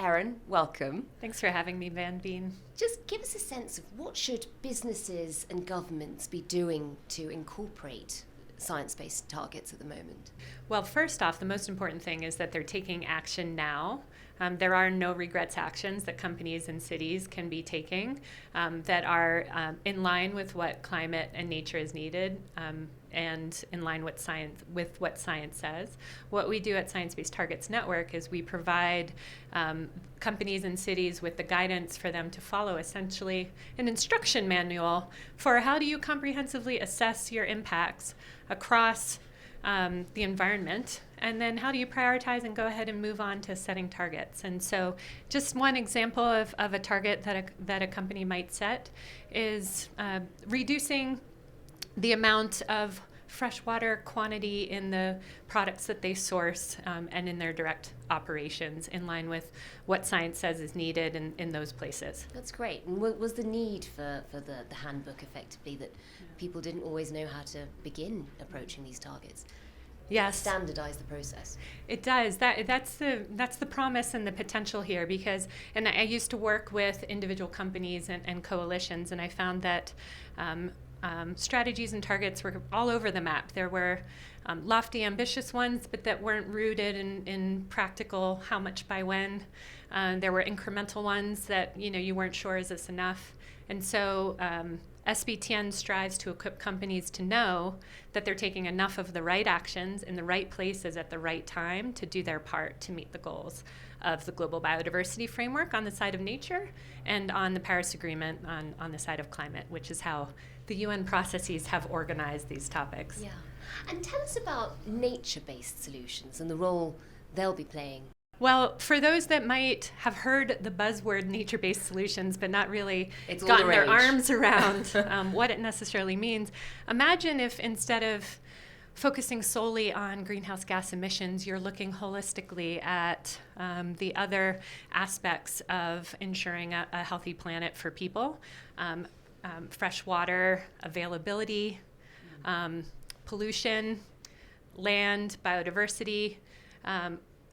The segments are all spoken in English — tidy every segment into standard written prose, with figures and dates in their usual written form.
Erin, welcome. Thanks for having me, Manveen. Just give us a sense of what should businesses and governments be doing to incorporate science-based targets at the moment? Well, first off, the most important thing is that they're taking action now. There are no regrets actions that companies and cities can be taking that are in line with what climate and nature is needed and in line with what science says. What we do at Science-Based Targets Network is we provide companies and cities with the guidance for them to follow, essentially an instruction manual for how do you comprehensively assess your impacts across the environment, and then how do you prioritize and go ahead and move on to setting targets. And so just one example of a target that a company might set is reducing the amount of freshwater quantity in the products that they source and in their direct operations, in line with what science says is needed in those places. That's great. And was the need for the handbook effectively that people didn't always know how to begin approaching these targets? Yes. Standardize the process. It does. That's the promise and the potential here, because, and I used to work with individual companies and coalitions, and I found that strategies and targets were all over the map. There were lofty, ambitious ones, but that weren't rooted in practical how much by when. There were incremental ones that you weren't sure, is this enough? And so SBTN strives to equip companies to know that they're taking enough of the right actions in the right places at the right time to do their part to meet the goals of the Global Biodiversity Framework on the side of nature and on the Paris Agreement on the side of climate, which is how the UN processes have organized these topics. Yeah. And tell us about nature-based solutions and the role they'll be playing. Well, for those that might have heard the buzzword nature-based solutions but not really It's gotten their arms around what it necessarily means, imagine if instead of focusing solely on greenhouse gas emissions, you're looking holistically at the other aspects of ensuring a healthy planet for people. Fresh water availability, pollution, land, biodiversity.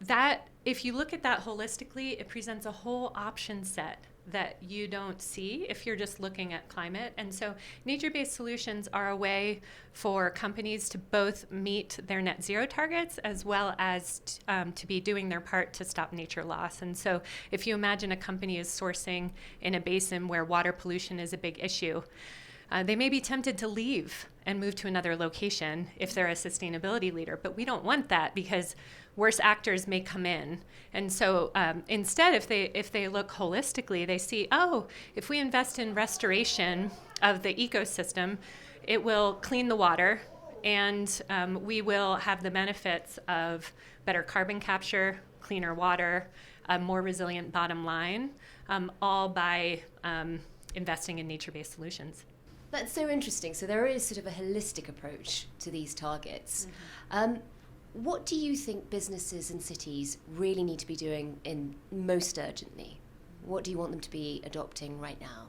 That, if you look at that holistically, it presents a whole option set that you don't see if you're just looking at climate. And so nature-based solutions are a way for companies to both meet their net zero targets as well as to be doing their part to stop nature loss. And so if you imagine a company is sourcing in a basin where water pollution is a big issue, they may be tempted to leave and move to another location if they're a sustainability leader, but we don't want that because worse actors may come in. And so instead, if they look holistically, they see, oh, if we invest in restoration of the ecosystem, it will clean the water, and we will have the benefits of better carbon capture, cleaner water, a more resilient bottom line, all by investing in nature-based solutions. That's so interesting. So there is sort of a holistic approach to these targets. Mm-hmm. What do you think businesses and cities really need to be doing in most urgently? What do you want them to be adopting right now?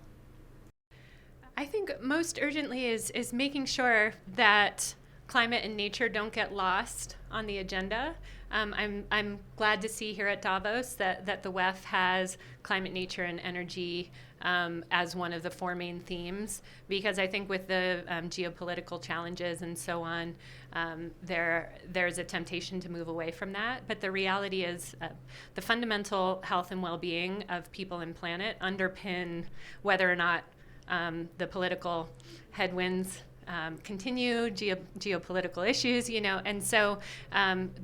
I think most urgently is making sure that climate and nature don't get lost on the agenda. I'm glad to see here at Davos that the WEF has climate, nature, and energy as one of the four main themes, because I think with the geopolitical challenges and so on, there's a temptation to move away from that. But the reality is the fundamental health and well-being of people and planet underpin whether or not the political headwinds continue, geopolitical issues, and so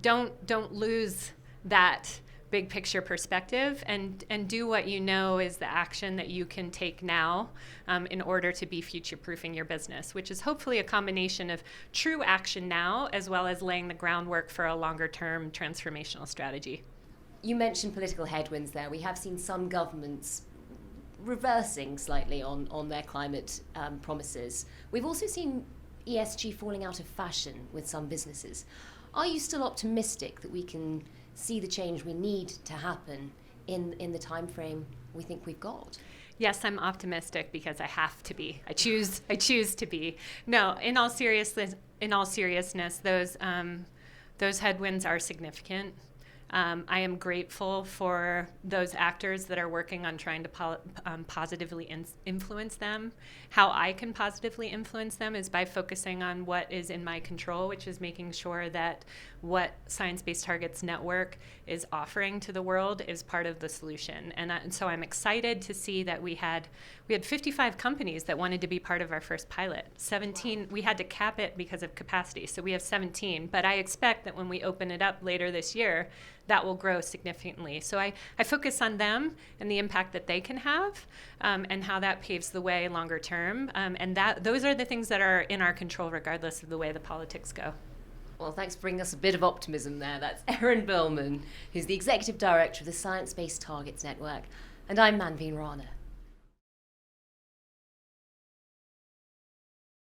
don't lose that big picture perspective and do what you know is the action that you can take now in order to be future-proofing your business, which is hopefully a combination of true action now as well as laying the groundwork for a longer-term transformational strategy. You mentioned political headwinds there. We have seen some governments reversing slightly on their climate promises. We've also seen ESG falling out of fashion with some businesses. Are you still optimistic that we can see the change we need to happen in the time frame we think we've got? Yes, I'm optimistic because I have to be. I choose to be. No, in all seriousness, those headwinds are significant. I am grateful for those actors that are working on trying to positively influence them. How I can positively influence them is by focusing on what is in my control, which is making sure that what Science Based Targets Network is offering to the world is part of the solution. And so I'm excited to see that we had 55 companies that wanted to be part of our first pilot. 17, we had to cap it because of capacity, so we have 17. But I expect that when we open it up later this year, that will grow significantly. So I focus on them and the impact that they can have, and how that paves the way longer term. And those are the things that are in our control regardless of the way the politics go. Well, thanks for bringing us a bit of optimism there. That's Erin Billman, who's the Executive Director of the Science Based Targets Network. And I'm Manveen Rana.